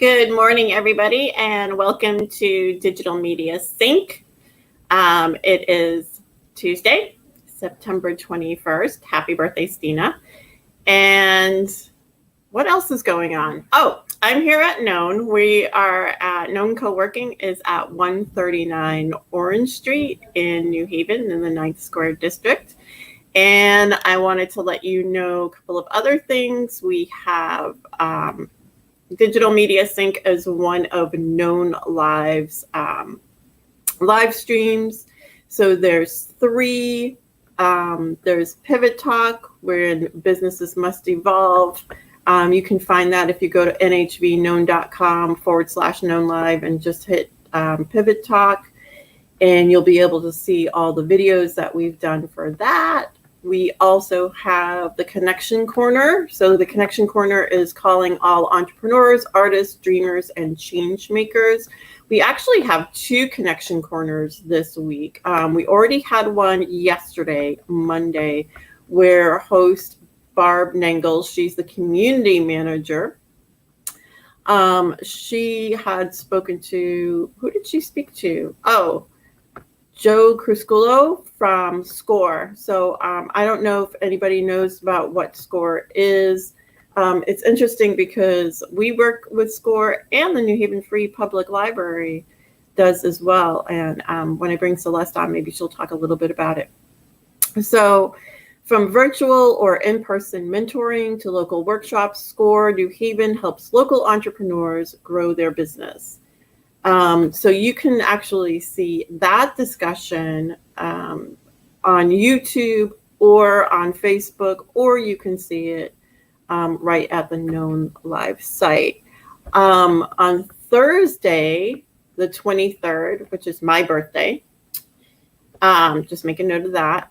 Good morning, everybody, and welcome to Digital Media Sync. It is Tuesday, September 21st. Happy birthday, Stina. And what else is going on? Oh, I'm here at Known. We are at Known Co-working is at 139 Orange Street in New Haven in the Ninth Square District. And I wanted to let you know a couple of other things. We have Digital Media Sync as one of Known Live's live streams. So there's three. There's Pivot Talk, where businesses must evolve. You can find that if you go to nhvknown.com/known live and just hit Pivot Talk, and you'll be able to see all the videos that we've done for that. We also have the Connection Corner. So the Connection Corner is calling all entrepreneurs, artists, dreamers, and change makers. We actually have two Connection Corners this week. We already had one yesterday, Monday, where host Barb Nengel, she's the community manager. She had spoken to, who did she speak to? Oh, Joe Crusculo from SCORE. So I don't know if anybody knows about what SCORE is. It's interesting because we work with SCORE and the New Haven Free Public Library does as well. And when I bring Celeste on, maybe she'll talk a little bit about it. So from virtual or in-person mentoring to local workshops, SCORE New Haven helps local entrepreneurs grow their business. So you can actually see that discussion on YouTube or on Facebook, or you can see it right at the Known Live site. On Thursday, the 23rd, which is my birthday, just make a note of that.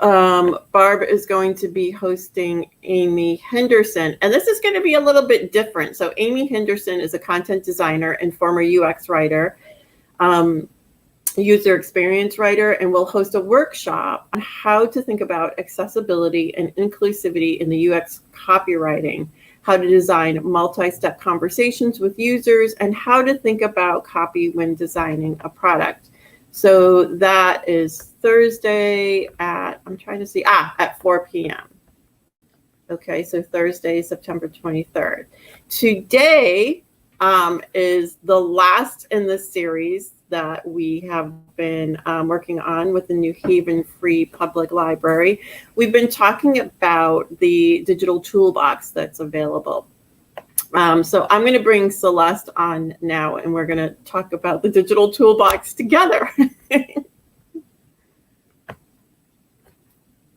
Barb is going to be hosting Amy Henderson, and this is going to be a little bit different. So Amy Henderson is a content designer and former UX writer, user experience writer, and will host a workshop on how to think about accessibility and inclusivity in the UX copywriting, how to design multi-step conversations with users, and how to think about copy when designing a product. So that is Thursday at, I'm trying to see, at 4 p.m. Okay, so Thursday, September 23rd. Today is the last in the series that we have been working on with the New Haven Free Public Library. We've been talking about the digital toolbox that's available. So I'm going to bring Celeste on now, and we're going to talk about the digital toolbox together.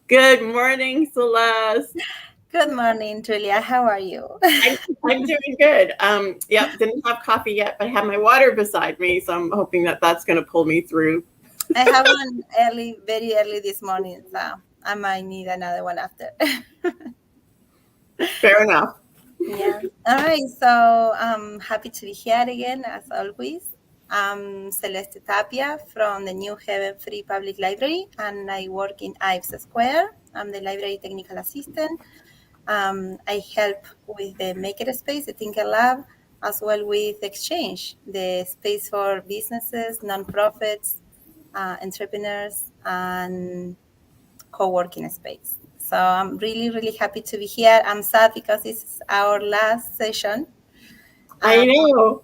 Good morning, Celeste. Good morning, Julia. How are you? I'm doing good. Didn't have coffee yet, but I have my water beside me, so I'm hoping that that's going to pull me through. I have one very early this morning, so I might need another one after. Fair enough. Yeah. All right. So I'm happy to be here again, as always. I'm Celeste Tapia from the New Haven Free Public Library, and I work in Ives Square. I'm the library technical assistant. I help with the Makerspace, the Tinker Lab, as well with Exchange, the space for businesses, nonprofits, entrepreneurs, and co-working space. So I'm really, really happy to be here. I'm sad because this is our last session. I know.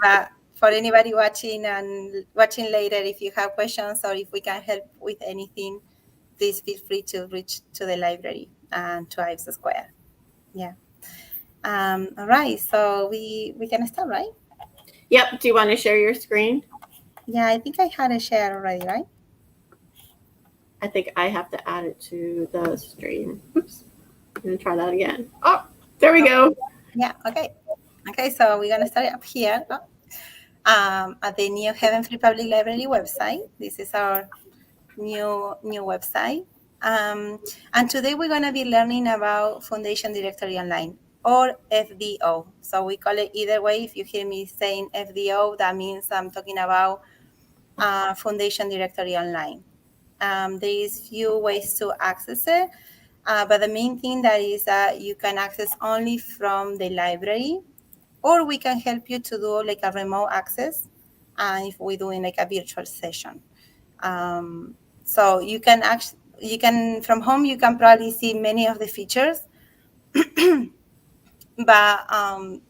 But for anybody watching and watching later, if you have questions or if we can help with anything, please feel free to reach to the library and to Ives Square. Yeah. All right. So we can start, right? Yep. Do you want to share your screen? Yeah, I think I had a share already, right? I think I have to add it to the stream. Oops. I'm going to try that again. Oh, there we go. Yeah. Okay. Okay. So we're going to start up here at the New Haven Free Public Library website. This is our new website. And today we're going to be learning about Foundation Directory Online, or FDO. So we call it either way. If you hear me saying FDO, that means I'm talking about Foundation Directory Online. There is few ways to access it. But the main thing that is that you can access only from the library, or we can help you to do like a remote access if we're doing like a virtual session. So you can from home you can probably see many of the features, but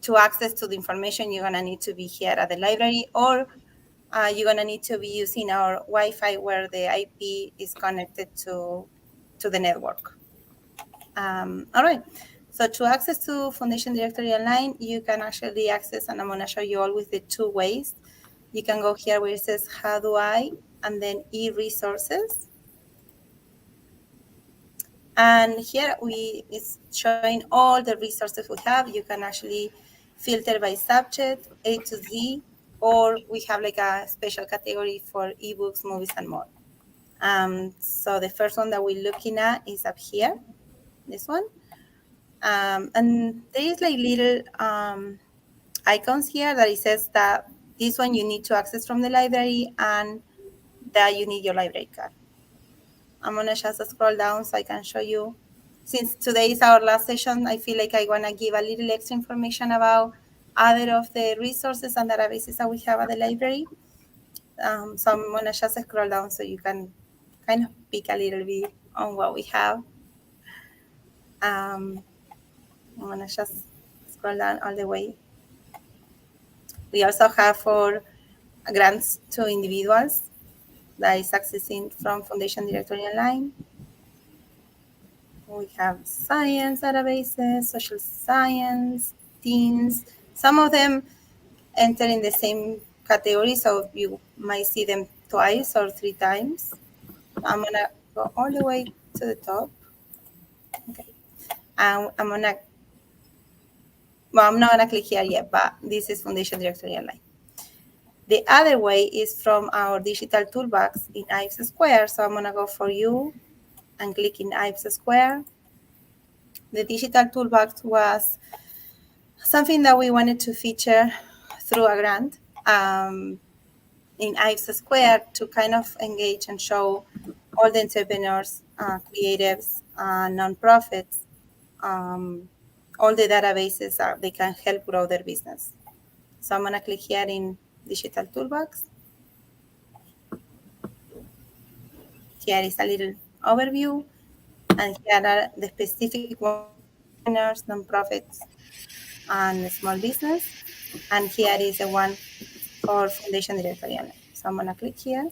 to access to the information you're gonna need to be here at the library, or you're gonna need to be using our Wi-Fi where the IP is connected to the network. All right. So to access to Foundation Directory Online, you can actually access, and I'm going to show you always the two ways. You can go here where it says, how do I, and then e-resources. And here it's showing all the resources we have. You can actually filter by subject, A to Z, or we have like a special category for ebooks, movies, and more. So the first one that we're looking at is up here, this one. And there is like little icons here that it says that this one you need to access from the library and that you need your library card. I'm gonna just scroll down so I can show you. Since today is our last session, I feel like I wanna give a little extra information about other of the resources and databases that we have at the library. So I'm gonna just scroll down so you can kind of pick a little bit on what we have. Um, I'm gonna just scroll down all the way. We also have for grants to individuals that is accessing from Foundation Directory Online. We have science databases, social science, teens. Some of them enter in the same category, so you might see them twice or three times. I'm gonna go all the way to the top. Okay. And I'm not gonna click here yet, but this is Foundation Directory Online. The other way is from our digital toolbox in Ives Square. So I'm going to go for you and click in Ives Square. The digital toolbox was something that we wanted to feature through a grant in Ives Square to kind of engage and show all the entrepreneurs, creatives, nonprofits, all the databases that they can help grow their business. So I'm going to click here in digital toolbox. Here is a little overview, and here are the specific ones for entrepreneurs, nonprofits, and small business. And here is the one for Foundation Directory Online. So I'm gonna click here,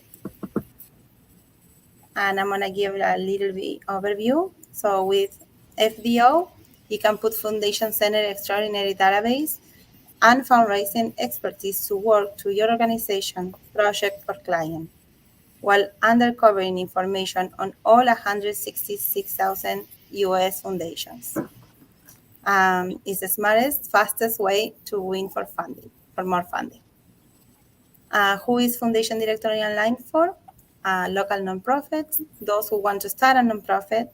and I'm gonna give a little bit overview. So with FDO, you can put Foundation Center Extraordinary Database and fundraising expertise to work to your organization, project, or client, while uncovering information on all 166,000 US foundations. It's the smartest, fastest way to win for funding, for more funding. Who is Foundation Directory Online for? Local nonprofits, those who want to start a nonprofit,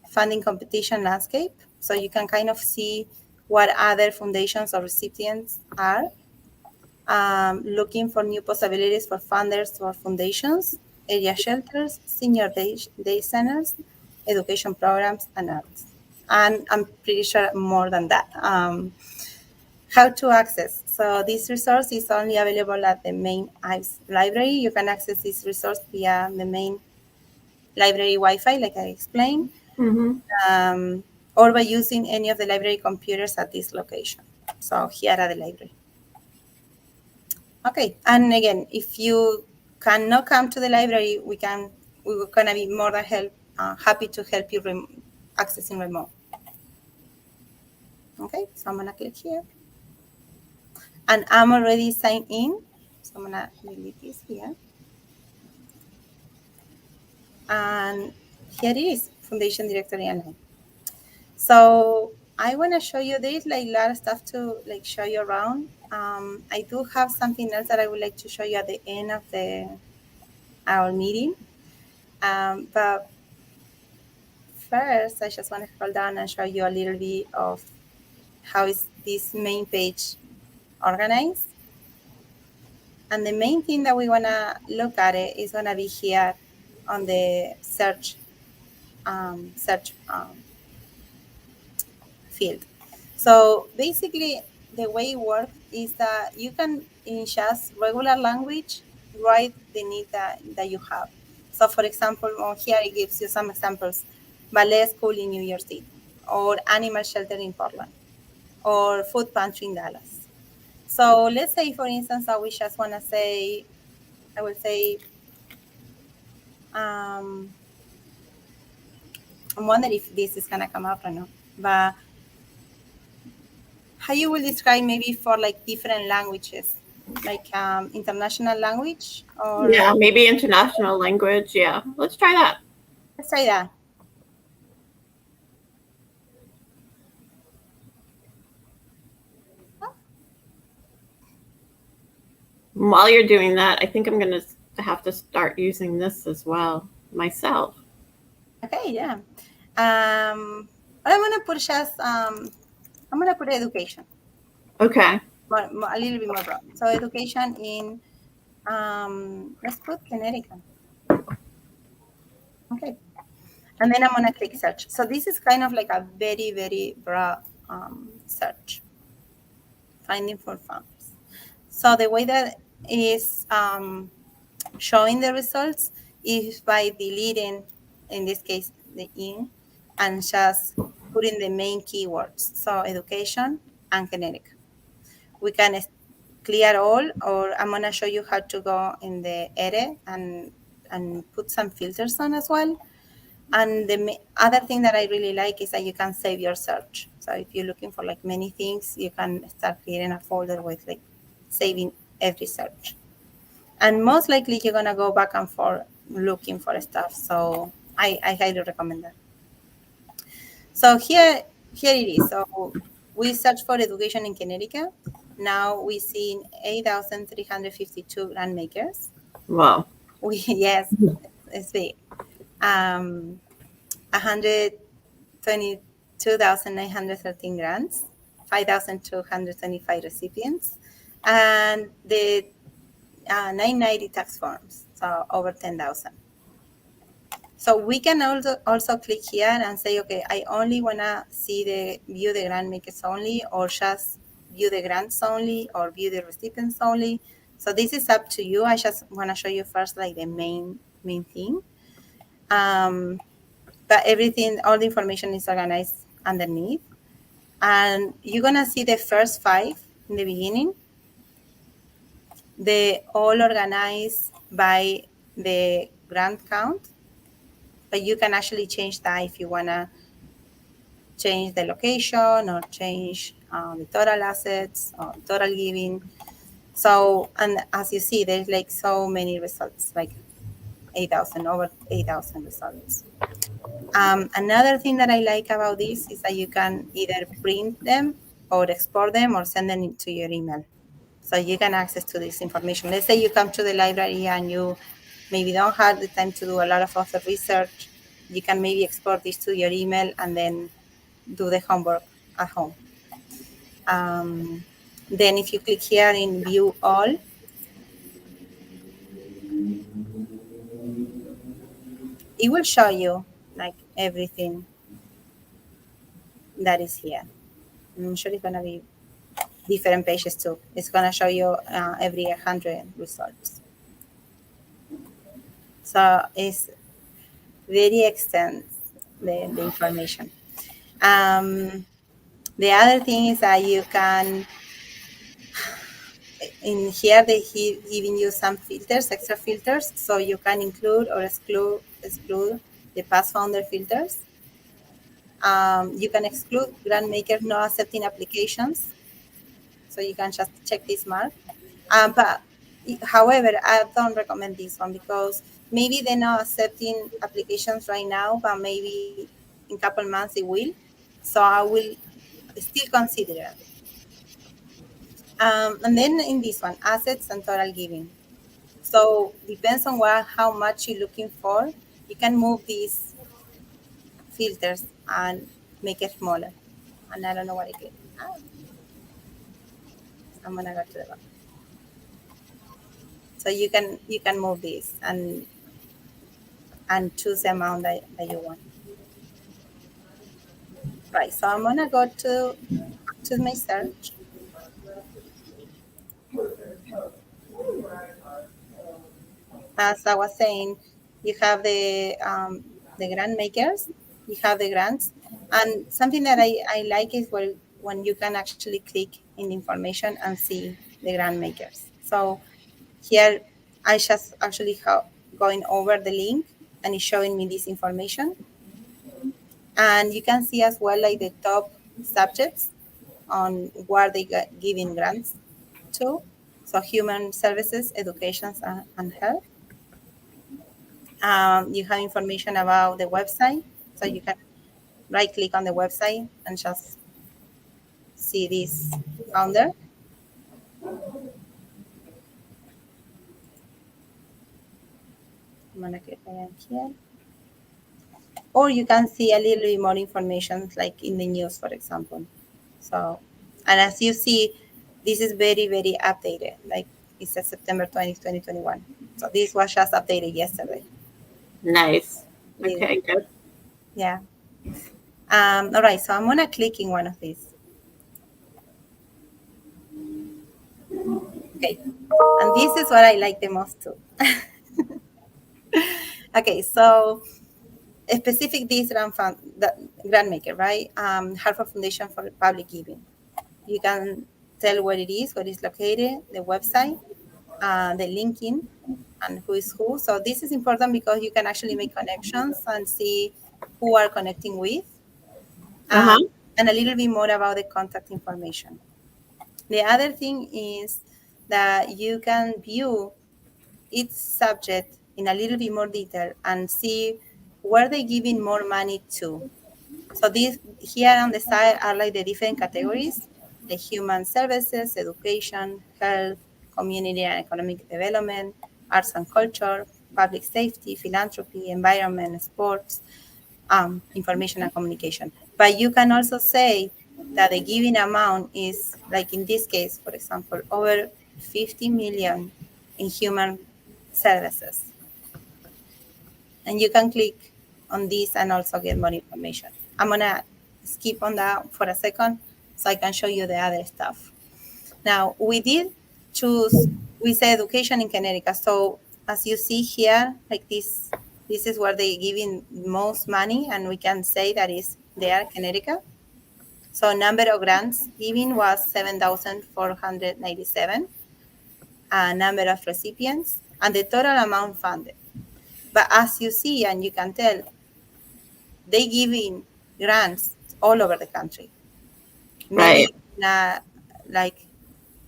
funding competition landscape, so you can kind of see what other foundations or recipients are. Looking for new possibilities for funders or foundations, area shelters, senior day centers, education programs, and arts. And I'm pretty sure more than that. How to access. So this resource is only available at the main Ives library. You can access this resource via the main library Wi-Fi, like I explained, or by using any of the library computers at this location. So here at the library. Okay, and again, if you cannot come to the library, we're gonna be more than happy to help you accessing remote. Okay, so I'm gonna click here, and I'm already signed in, so I'm gonna delete this here, and here it is, Foundation Directory Online. So I want to show you, there is like a lot of stuff to like show you around. I do have something else that I would like to show you at the end of our meeting. But first, I just want to scroll down and show you a little bit of how is this main page organized. And the main thing that we want to look at it is going to be here on the search search field. So basically, the way it works is that you can, in just regular language, write the need that you have. So, for example, on here it gives you some examples: ballet school in New York City, or animal shelter in Portland, or food pantry in Dallas. So let's say, for instance, that we just want to say, I will say, um, I'm wondering if this is gonna come up or not. But how you will describe maybe for like different languages, like international language, or Yeah, maybe international language. Yeah, let's try that. let's say that. While you're doing that, I think I'm going to have to start using this as well myself. Okay, yeah. But I'm gonna put just I'm gonna put education, Okay. a little bit more broad. So education in let's put Connecticut. Okay, and then I'm gonna click search. So this is kind of like a very very broad search, finding for farmers. So the way that is showing the results is by deleting, in this case, the in, and just putting the main keywords. So education and kinetic. We can clear all, or I'm gonna show you how to go in the edit and put some filters on as well. And the other thing that I really like is that you can save your search. So if you're looking for like many things, you can start creating a folder with like saving every search. And most likely you're gonna go back and forth looking for stuff. So I highly recommend that. So here it is. So we search for education in Connecticut. Now we see 8,352 grant makers. Wow. We yes, it's big. 122,913 grants, 5,225 recipients, and the 990 tax forms, so over 10,000. So we can also click here and say, okay, I only wanna see the view the grant makers only, or just view the grants only, or view the recipients only. So this is up to you. I just wanna show you first like the main thing. But everything, all the information is organized underneath. And you're gonna see the first five in the beginning. They all organized by the grant count, but you can actually change that if you wanna change the location or change the total assets or total giving. So, and as you see, there's like so many results, like 8,000, over 8,000 results. Another thing that I like about this is that you can either print them or export them or send them to your email. So you can access to this information. Let's say you come to the library and you maybe don't have the time to do a lot of author research. You can maybe export this to your email and then do the homework at home. Um, then if you click here in view all, it will show you like everything that is here. I'm sure it's gonna be different pages too. It's gonna show you every 100 results. So it's very extensive, the information. Um, the other thing is that you can, in here they giving you some filters, extra filters, so you can include or exclude the past founder filters. You can exclude grant makers not accepting applications, so you can just check this mark. But however, I don't recommend this one because maybe they're not accepting applications right now, but maybe in a couple months it will. So I will still consider it. And then in this one, assets and total giving. So depends on how much you're looking for. You can move these filters and make it smaller. And I don't know what I click. I'm gonna go to the back. So you can move this and choose the amount that you want. Right. So I'm gonna go to my search. As I was saying, you have the grant makers, you have the grants, and something that I like is when you can actually click in the information and see the grant makers. So here I just actually going over the link and it's showing me this information, and you can see as well like the top subjects on where they got giving grants to. So human services, education, and health. You have information about the website, so you can right click on the website and just see this founder. I'm gonna click again here. Or you can see a little bit more information like in the news, for example. So, and as you see, this is very, very updated. Like it says September 20th, 2021. So this was just updated yesterday. Nice. Yeah. Okay, good. Yeah. All right. So I'm gonna click in one of these. Okay. And this is what I like the most too. Okay. So specific this grant maker, right? Harvard Foundation for Public Giving. You can tell where it is, where it's located, the website, the linking, and who is who. So this is important because you can actually make connections and see who are connecting with, uh, Uh-huh. and a little bit more about the contact information. The other thing is that you can view each subject in a little bit more detail and see where they're giving more money to. So these here on the side are like the different categories: the human services, education, health, community and economic development, arts and culture, public safety, philanthropy, environment, sports, information and communication. But you can also say that the giving amount is, like in this case, for example, over 50 million in human services. And you can click on this and also get more information. I'm gonna skip on that for a second so I can show you the other stuff. Now we did choose, we say education in Connecticut. So as you see here, like this is where they giving most money, and we can say that is there, Connecticut. So number of grants given was 7,497, number of recipients, and the total amount funded. But as you see, and you can tell, they giving grants all over the country. Right. Maybe not like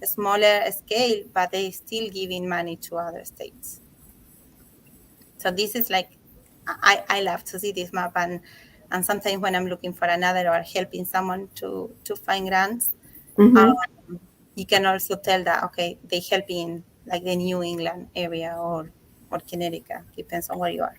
a smaller scale, but they still giving money to other states. So this is like, I love to see this map, and sometimes when I'm looking for another or helping someone to find grants, Mm-hmm. you can also tell that okay, they help in like the New England area or Connecticut, depends on where you are.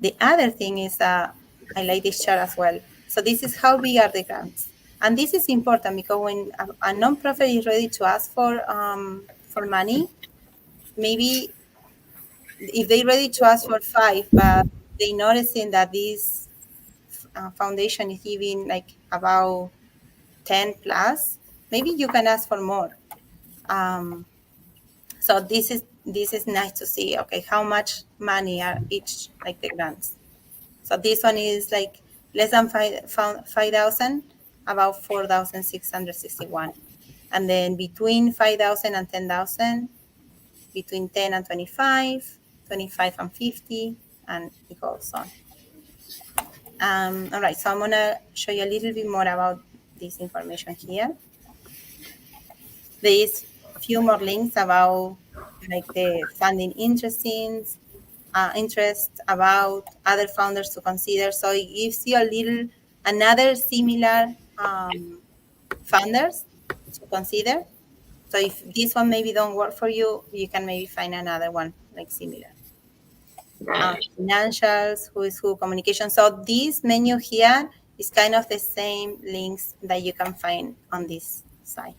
The other thing is I like this chart as well. So this is how big are the grants, and this is important because when a nonprofit is ready to ask for money, maybe if they're ready to ask for five, but they noticing that this foundation is giving like about 10 plus, maybe you can ask for more. Um, so this is nice to see. Okay, how much money are each like the grants? So this one is like less than 5,000, about 4,661. And then between 5,000 and 10,000, between 10 and 25, 25 and 50, and it goes on. All right, so I'm gonna show you a little bit more about this information here. There is few more links about like the funding interest about other founders to consider. So it gives you a little another similar founders to consider. So if this one maybe don't work for you, you can maybe find another one like similar. Right. Financials, who is who, communication. So this menu here is kind of the same links that you can find on this site.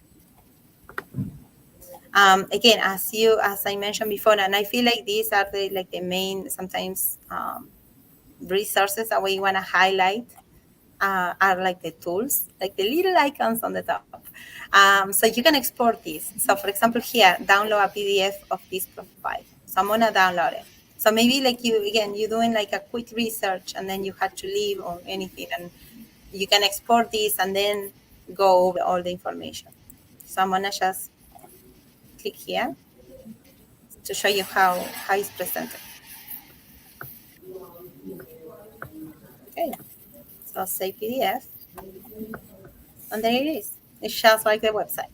Again, as I mentioned before, and I feel like these are the main sometimes resources that we want to highlight are like the tools, like the little icons on the top. So you can export this. So for example, here, download a PDF of this profile. So I'm gonna download it. So maybe like you're doing like a quick research and then you had to leave or anything, and you can export this and then go over all the information. So I'm gonna just click here to show you how it's presented. Okay, so save PDF, and there it is. It's just like the website,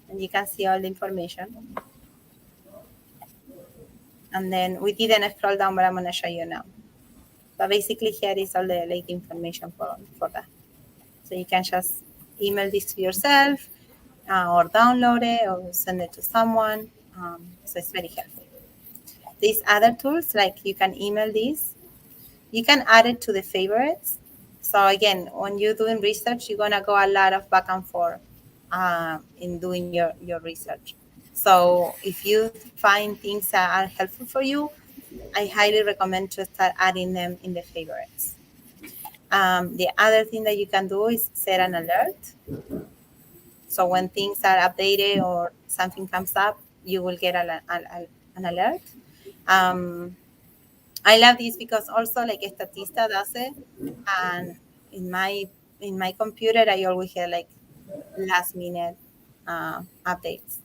and you can see all the information. And then we didn't scroll down, but I'm gonna show you now. But basically here is all the like information for that. So you can just email this to yourself, or download it or send it to someone. So it's very helpful. These other tools, like you can email these, you can add it to the favorites. So again, when you're doing research, you're gonna go a lot of back and forth in doing your research. So if you find things that are helpful for you, I highly recommend to start adding them in the favorites. The other thing that you can do is set an alert. So when things are updated or something comes up, you will get an alert. Um, I love this because also like Statista does it, and in my in my computer I always get like last minute updates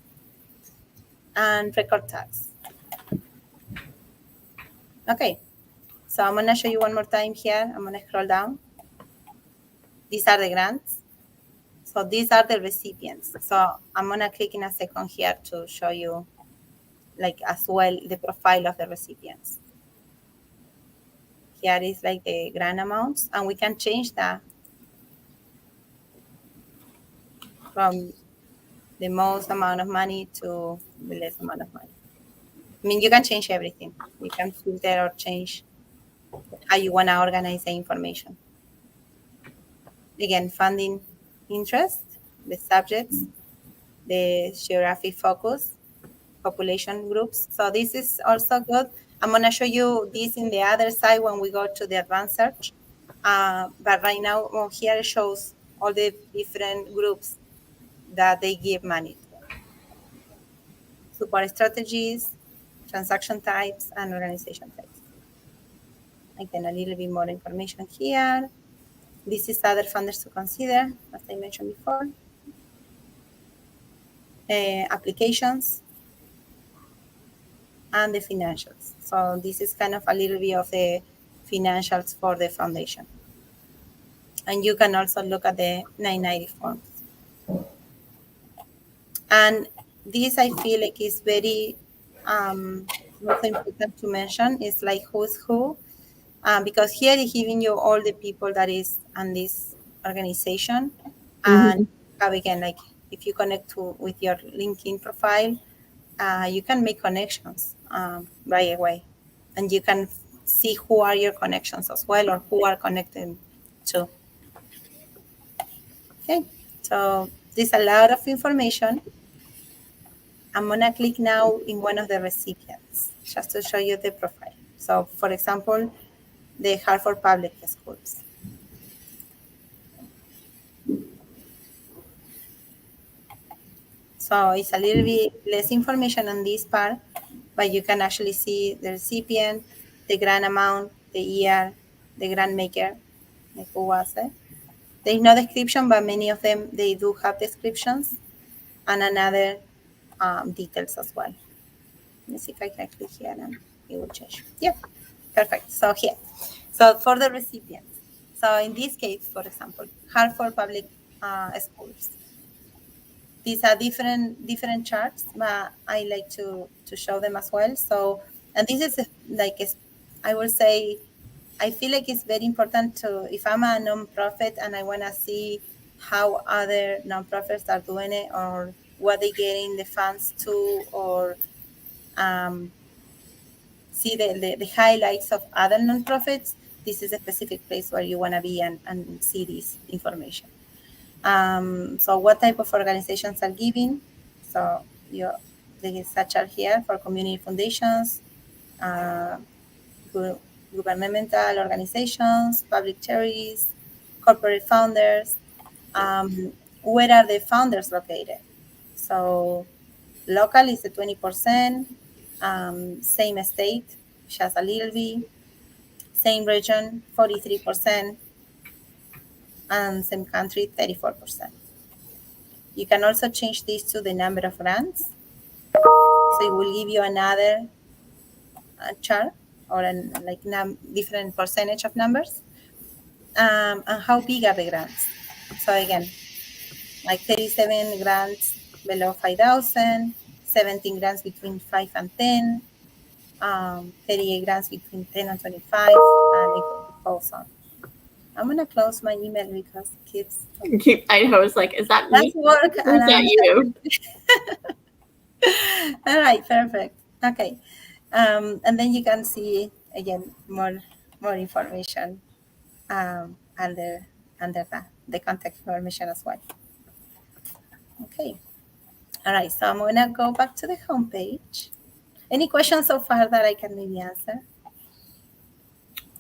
and record tags. Okay, so I'm gonna show you one more time here. I'm gonna scroll down. These are the grants. So these are the recipients. So I'm gonna click in a second here to show you like as well the profile of the recipients. Here is like the grant amounts, and we can change that from the most amount of money to the less amount of money. I mean, you can change everything. You can filter or change how you want to organize the information. Again, funding interest, the subjects, the geographic focus, population groups. So this is also good. I'm going to show you this in the other side when we go to the advanced search. But right now, well, here it shows all the different groups that they give money to. Support strategies, transaction types, and organization types. Again, a little bit more information here. This is other funders to consider, as I mentioned before. Applications, and the financials. So this is kind of a little bit of the financials for the foundation. And you can also look at the 990 forms. And this I feel like is very also important to mention. Is like who's who, because here is giving you all the people that is on this organization, and Mm-hmm. again, like if you connect to with your LinkedIn profile, you can make connections right away, and you can see who are your connections as well, or who are connected to. Okay, so there's a lot of information. I'm gonna click now in one of the recipients just to show you the profile. So for example, the Hartford Public Schools. So it's a little bit less information on this part, but you can actually see the recipient, the grant amount, the year, the grant maker, like who was it. There's no description, but many of them, they do have descriptions and another details as well. Let me see if I can click here and it will change. Yeah, perfect. So here, so for the recipients. So in this case, for example, Hartford Public Schools. These are different charts, but I like to show them as well. So, and this is like I will say, I feel like it's very important to, if I'm a nonprofit and I want to see how other nonprofits are doing it, or what they getting the funds to, or see the highlights of other nonprofits, this is a specific place where you want to be and see this information. So what type of organizations are giving? So you, there is such are here for community foundations, uh, governmental organizations, public charities, corporate founders, where are the founders located? So local is the 20%, same state, just a little bit, same region, 43%, and same country, 34%. You can also change this to the number of grants. So it will give you another chart or different percentage of numbers. And how big are the grants? So again, like 37 grants below 5,000, 17 grants between 5 and 10, 38 grants between 10 and 25, and it goes on. I'm going to close my email because kids I was like, is that that's me? work Or and is that I'm you? all right, perfect. Okay. And then you can see again more information under the contact information as well. Okay. All right, so I'm gonna go back to the homepage. Any questions so far that I can maybe answer?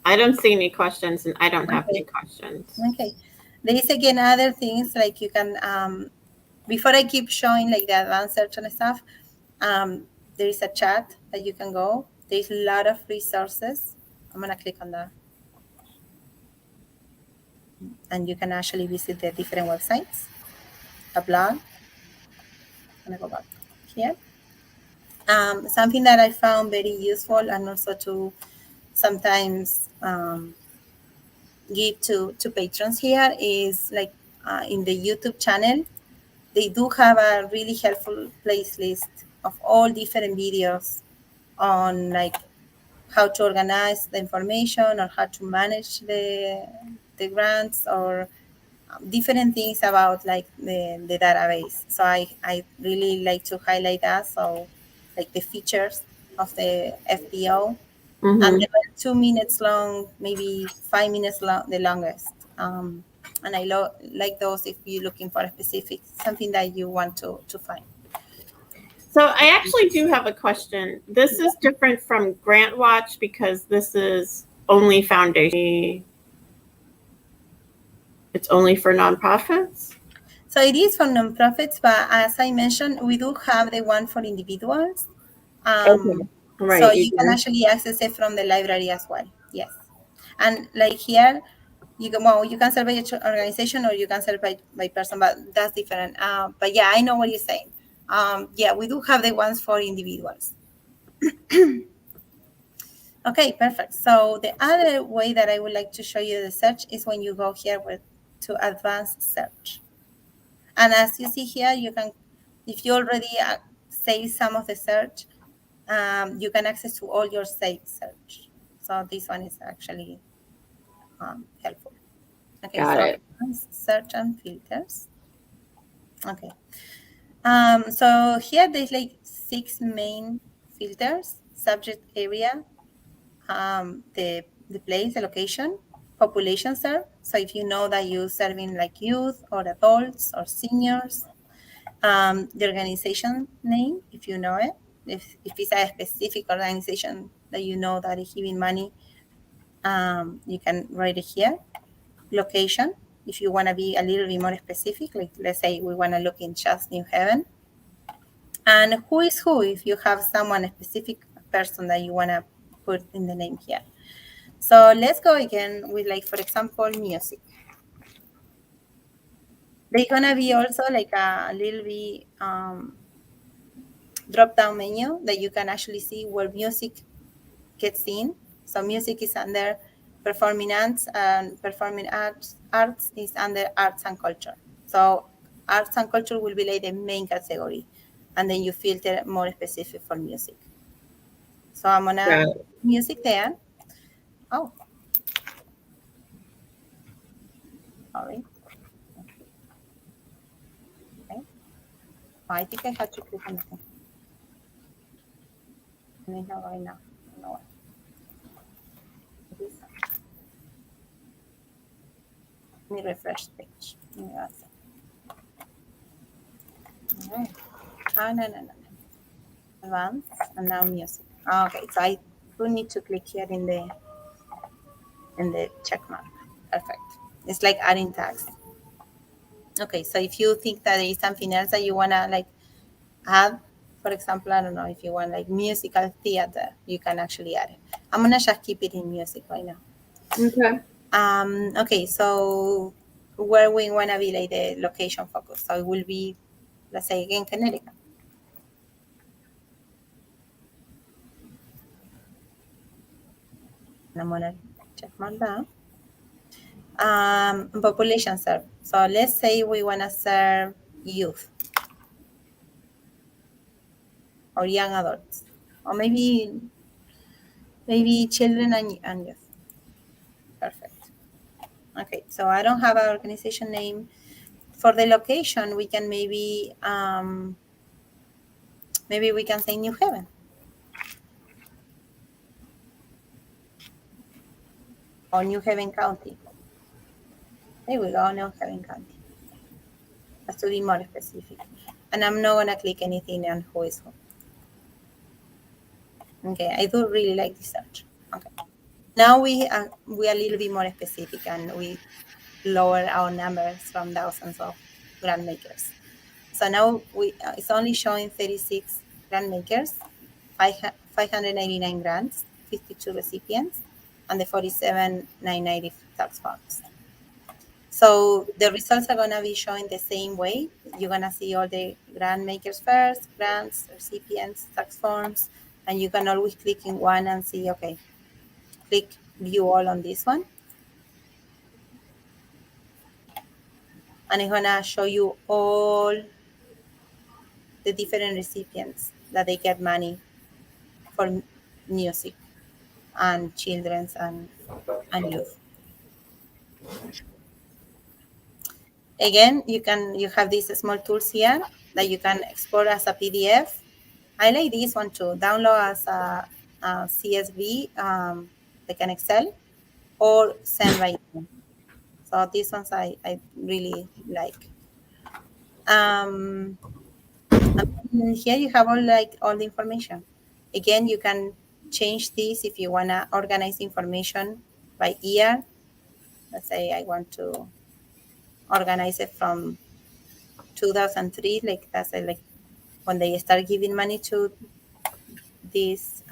I don't see any questions, and I don't have any Okay. questions. Okay. There is again other things like you can before I keep showing like the advanced search and stuff, there is a chat that you can go. There's a lot of resources. I'm gonna click on that. And you can actually visit the different websites, a blog. I'm gonna go back here. Something that I found very useful and also to sometimes give to patrons here is like in the YouTube channel, they do have a really helpful playlist of all different videos on like how to organize the information or how to manage the grants or different things about like the database. So I really like to highlight that. So like the features of the FDO, and Mm-hmm. they were 2 minutes long, maybe 5 minutes long, the longest. And I like those if you're looking for a specific something that you want to find. So I actually do have a question. This is different from Grant Watch because this is only foundation. It's only for nonprofits. So it is for nonprofits, but as I mentioned, we do have the one for individuals. Okay. So Right. You you can do. actually access it from the library as well. Yes. And like here, you can search by organization or you can search by person, but that's different. But yeah, I know what you're saying. Yeah, we do have the ones for individuals. Okay, perfect. So the other way that I would like to show you the search is when you go here to advanced search. And as you see here, you can, if you already say some of the search, you can access to all your saved search. So this one is actually helpful. Okay, Got so it. search and filters. Okay. So here there's like 6 main filters: subject area, the place, the location, population served. So if you know that you're serving like youth or adults or seniors, the organization name, if you know it, if it's a specific organization that you know that is giving money, you can write it here. Location, if you want to be a little bit more specific, like let's say we want to look in just New Haven. And who is who, if you have someone, a specific person that you want to put in the name here. So let's go again with like, for example, music. They're going to be also like a little bit drop-down menu that you can actually see where music gets in. So music is under performing arts, and performing arts is under arts and culture. So arts and culture will be like the main category, and then you filter more specific for music. So I'm gonna Got it. music there. Oh, sorry. Okay. Oh, I think I had to click on the thing. And it's not going now. I don't know why. Let me refresh the page. Give me one second. All right. Oh, no. Advanced and now music. Okay, so I do need to click here in the check mark. Perfect. It's like adding tags. Okay, so if you think that there is something else that you wanna like add, for example, I don't know, if you want like musical theater, you can actually add it. I'm gonna just keep it in music right now. Okay. Okay, so where we wanna be like the location focus. So it will be, let's say again, Connecticut. And I'm gonna check mark that. Population serve. So let's say we wanna serve youth or young adults, or maybe children and youth. Perfect. Okay, so I don't have an organization name. For the location, we can maybe we can say New Haven or New Haven County. There we go, New Haven County. Has to be more specific. And I'm not gonna click anything on who is who. Okay, I do really like this search. Okay. Now we are a little bit more specific and we lower our numbers from thousands of grant makers. So now it's only showing 36 grant makers, 599 grants, 52 recipients, and the 47,990 tax forms. So the results are going to be showing the same way. You're going to see all the grant makers first, grants, recipients, tax forms, and you can always click in one and see, okay, click view all on this one. And it's going to show you all the different recipients that they get money for music and children's and youth. Again, you have these small tools here that you can export as a PDF. I like this one too. Download as a CSV, like an Excel, or send by email. So these ones I really like. Um, and here you have all the information. Again, you can change this if you wanna organize information by year. Let's say I want to organize it from 2003, like that's like when they start giving money to these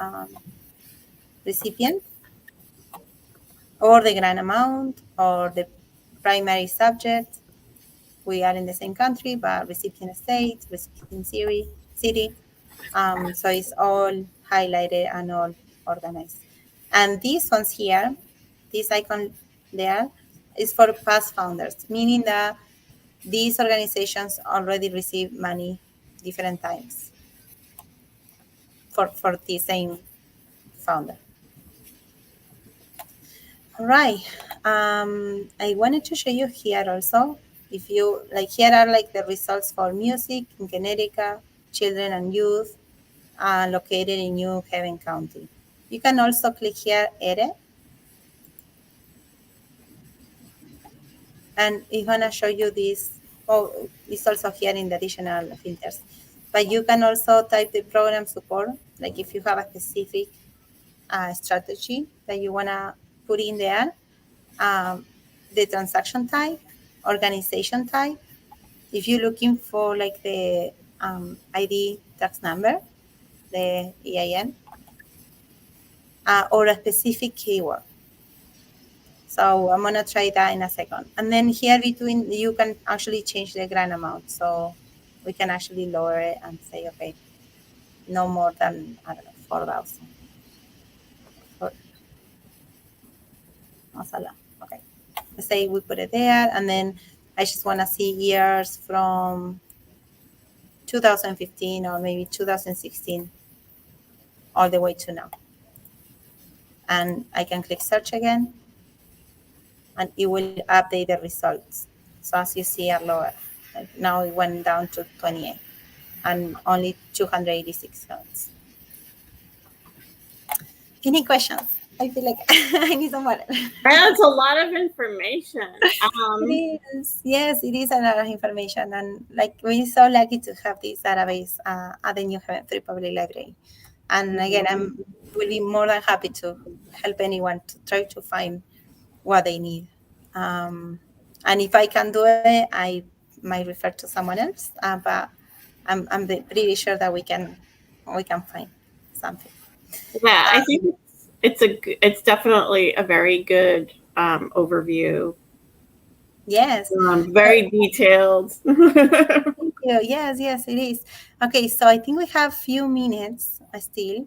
recipients, or the grant amount, or the primary subject. We are in the same country, but recipient state, recipient city. So it's all highlighted and all organized. And these ones here, this icon there, is for past founders, meaning that these organizations already received money different times for the same founder. All right. I wanted to show you here also. If you like, here are like the results for music in Connecticut, children and youth, located in New Haven County. You can also click here, edit, and it's gonna show you this. Oh, it's also here in the additional filters. But you can also type the program support, like if you have a specific strategy that you wanna put in there, um, the transaction type, organization type. If you're looking for like the ID tax number, the EIN, or a specific keyword. So I'm gonna try that in a second. And then here between, you can actually change the grant amount. So we can actually lower it and say, okay, no more than, I don't know, 4,000. Masala. Okay. Let's say we put it there, and then I just wanna see years from 2015 or maybe 2016 all the way to now. And I can click search again, and it will update the results. So as you see are lower. Like now it went down to 28 and only 286 counts. Any questions? I feel like I need some water. That's a lot of information. It is. Yes, it is a lot of information. And like we're so lucky to have this database at the New Haven Free Public Library. And again, I'm will be more than happy to help anyone to try to find what they need. And if I can do it, I might refer to someone else. But I'm pretty sure that we can find something. Yeah, I think it's definitely a very good overview. Yes. Very detailed. Thank you. Yes, yes, it is. Okay, so I think we have few minutes still.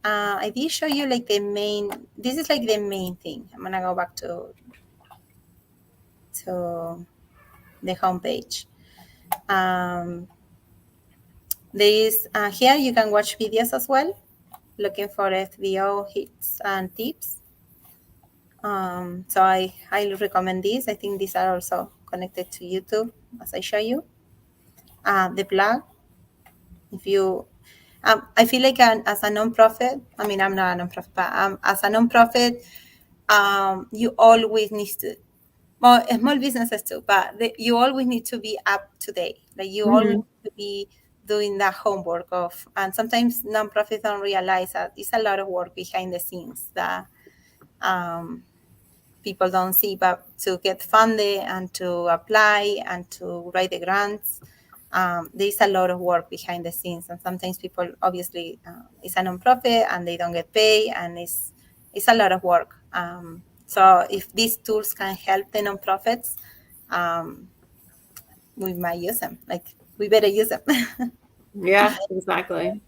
I did show you like the main. This is like the main thing. I'm gonna go back to the homepage. Um, there is here you can watch videos as well, looking for FBO hits and tips. So I highly recommend these. I think these are also connected to YouTube, as I show you. The blog, if you I feel like as a nonprofit, I mean, I'm not a nonprofit, but as a nonprofit, you always need to, well, small businesses too, but you always need to be up to date. Like you always Mhm. need to be doing that homework of, and sometimes nonprofits don't realize that it's a lot of work behind the scenes that um, people don't see, but to get funded and to apply and to write the grants, there's a lot of work behind the scenes. And sometimes people, obviously, it's a nonprofit and they don't get paid, and it's a lot of work. So if these tools can help the nonprofits, um, we might use them. Like we better use them. Yeah, exactly.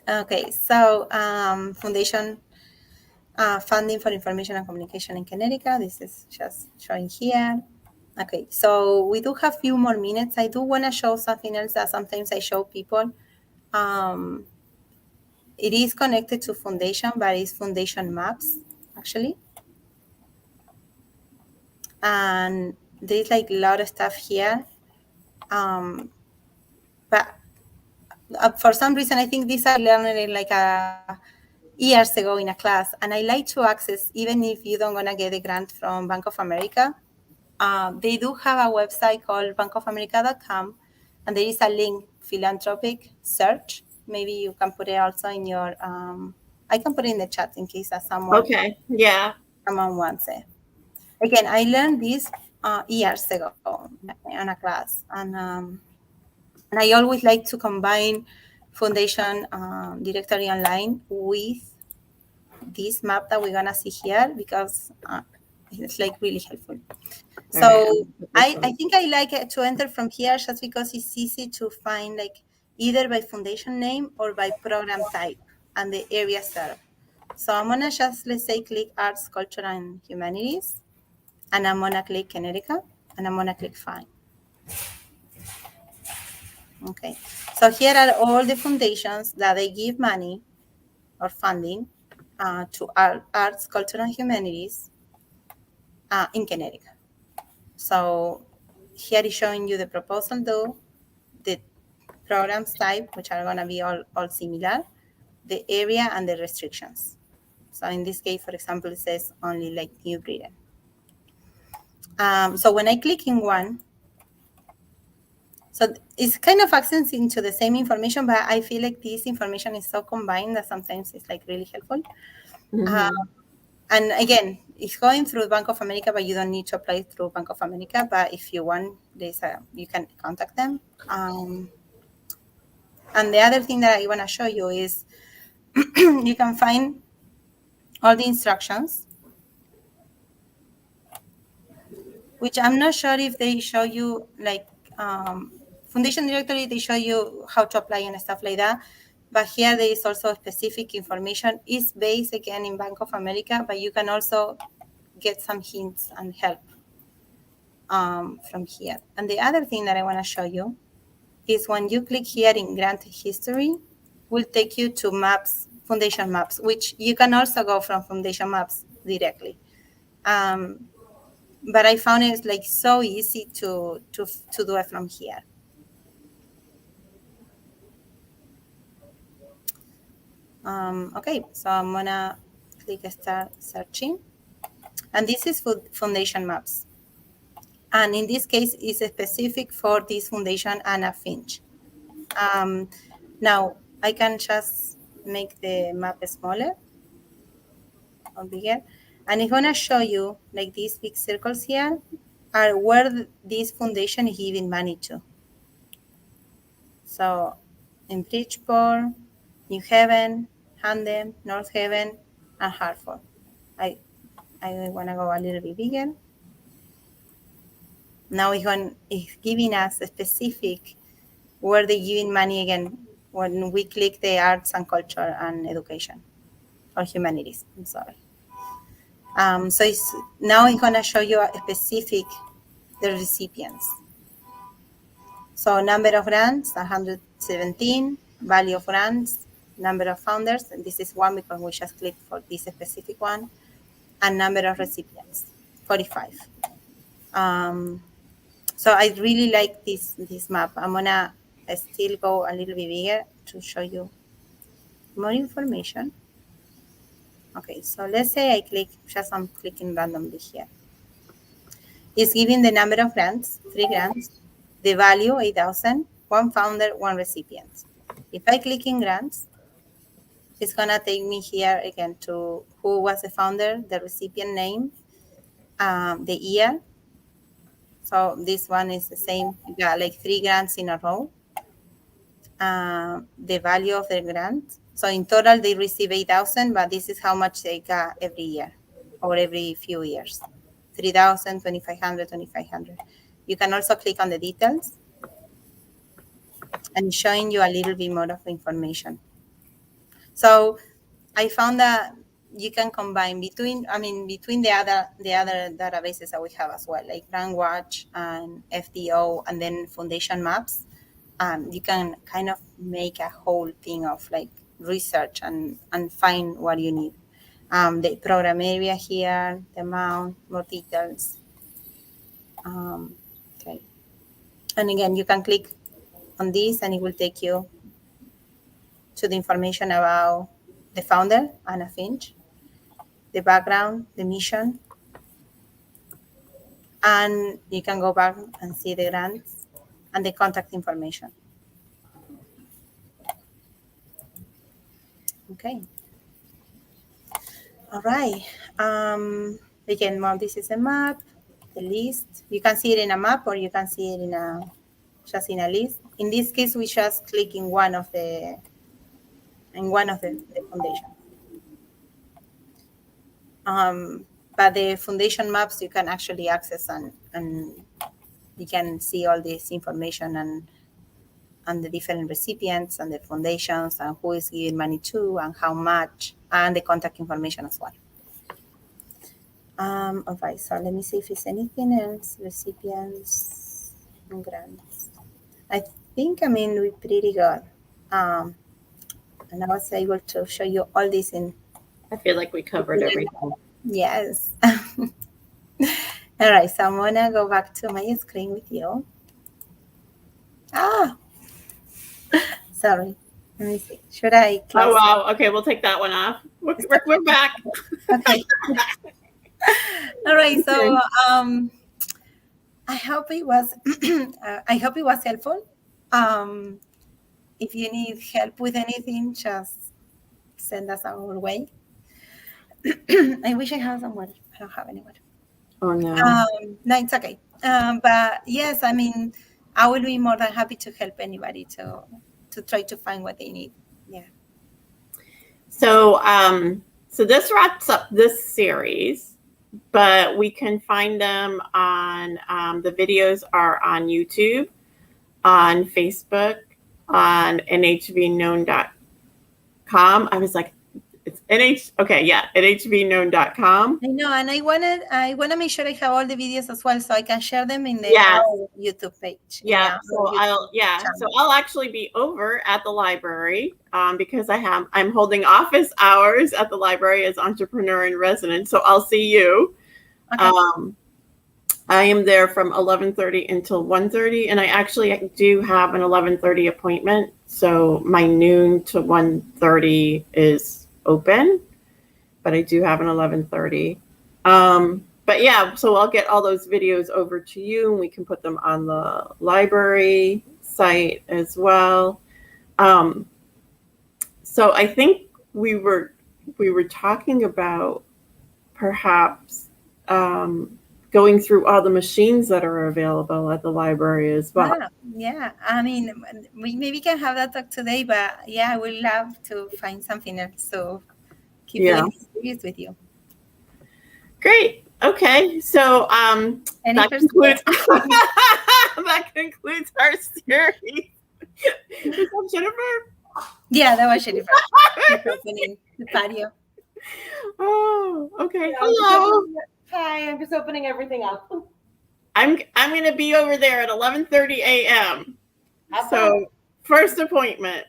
Okay, so foundation funding for information and communication in Connecticut. This is just showing here. Okay, so we do have few more minutes. I do want to show something else that sometimes I show people. Um, it is connected to foundation, but it's foundation maps actually. And there's like a lot of stuff here. But for some reason, I think these I learned it like years ago in a class. And I like to access, even if you don't gonna get a grant from Bank of America. They do have a website called bankofamerica.com, and there is a link, philanthropic search. Maybe you can put it also in your, I can put it in the chat in case that Okay. Yeah. someone wants it. Again, I learned this years ago in a class, and I always like to combine foundation directory online with this map that we're gonna see here because it's like really helpful. All right. I'm So gonna put this I one. think I like it to enter from here just because it's easy to find like either by foundation name or by program type and the area served. So I'm gonna just, let's say, click arts, culture, and humanities, and I'm gonna click Connecticut, and I'm gonna click find. Okay. So here are all the foundations that they give money or funding to arts, culture, and humanities in Connecticut. So here is showing you the proposal though, the programs type, which are going to be all similar, the area and the restrictions. So in this case, for example, it says only like New Britain. So when I click in one, so it's kind of access into the same information, but I feel like this information is so combined that sometimes it's like really helpful. Uh, Mm-hmm. and again, it's going through Bank of America, but you don't need to apply through Bank of America. But if you want, you can contact them. And the other thing that I want to show you is you can find all the instructions, which I'm not sure if they show you like foundation directory, they show you how to apply and stuff like that. But here there is also specific information. It's based again in Bank of America, but you can also get some hints and help from here. And the other thing that I want to show you is when you click here in grant history, will take you to maps, foundation maps, which you can also go from foundation maps directly. But I found it like so easy to do it from here. Okay, so I'm gonna click start searching, and this is for foundation maps. And in this case, it's specific for this foundation Anna Finch. Um, Now I can just make the map smaller or bigger, and it's gonna show you like these big circles here. are where this foundation is giving money to. So in Bridgeport, New Haven, Hamden, North Haven, and Hartford. I want to go a little bit bigger. Now it's giving us a specific where they're giving money again when we click the arts and culture and education or humanities. I'm sorry. So now it's going to show you a specific the recipients. So number of grants, 117, value of grants, number of founders, and this is one because we just clicked for this specific one, and number of recipients, 45. So I really like this map. I'm gonna still go a little bit bigger to show you more information. Okay, so let's say I click, I'm clicking randomly here. It's giving the number of grants, 3 grants, the value, 8,000, 1 founder, 1 recipient. If I click in grants, it's gonna take me here again to who was the founder, the recipient name, the year. So this one is the same, like 3 grants in a row. The value of the grant. So in total, they receive 8,000, but this is how much they got every year or every few years. 3,000, 2,500, 2,500. You can also click on the details and showing you a little bit more of information. So I found that you can combine between the other databases that we have as well, like GrantWatch and FDO, and then foundation maps. You can kind of make a whole thing of like research and find what you need. The program area here, the amount, more details. Okay. And again, you can click on this and it will take you to the information about the founder, Anna Finch, the background, the mission, and you can go back and see the grants and the contact information. Okay. All right. Again, well, this is a map, the list. You can see it in a map or you can see it just in a list. In this case, we just click in one of the foundation. But the foundation maps you can actually access and you can see all this information and the different recipients and the foundations and who is giving money to and how much and the contact information as well. All right, so let me see if there's anything else. Recipients and grants. I think, we're pretty good. And I was able to show you all this in. I feel like we covered everything. Yes. All right, so I'm gonna go back to my screen with you. Sorry. Let me see. Should I close? Oh, wow. Okay, we'll take that one off. We're back. Okay. All right. So I hope it was helpful. If you need help with anything, just send us our way. I wish I had some water. I don't have any water. Oh no. No, it's okay. But yes, I will be more than happy to help anybody to try to find what they need. Yeah. So so this wraps up this series, but we can find them on the videos are on YouTube, on Facebook, on nhvknown.com. I was like, it's nhvknown.com. I know, and I wanna make sure I have all the videos as well, so I can share them in the YouTube page. Yeah, so I'll actually be over at the library because I'm holding office hours at the library as entrepreneur in residence. So I'll see you. Okay. I am there from 11:30 until 1:30, and I actually do have an 11:30 appointment. So my noon to 1:30 is open, but I do have an 11:30. But yeah, so I'll get all those videos over to you and we can put them on the library site as well. So I think we were talking about perhaps going through all the machines that are available at the library as well. Wow. Yeah. I mean, we maybe can have that talk today, but yeah, I would love to find something else. So keep Yeah. doing this series with you. Great. Okay. So Any that first concludes that concludes our series. Was that Jennifer? Yeah, that was Jennifer. She's opening the patio. Oh, okay. Yeah, Hello. Hi, I'm just opening everything up. I'm going to be over there at 11:30 a.m. Have So fun. first appointment.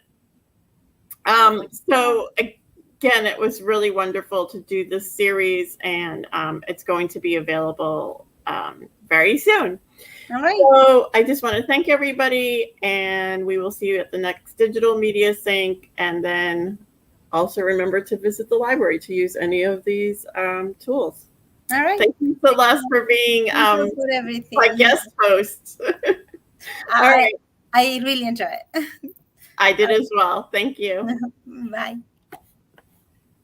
So again, it was really wonderful to do this series, and it's going to be available very soon. All right. So I just want to thank everybody, and we will see you at the next Digital Media Sync. And then also remember to visit the library to use any of these tools. All right. Thank you, Celeste, for being Thank you for everything. my guest host. All right. I really enjoy it. I did as well. Thank you. Bye.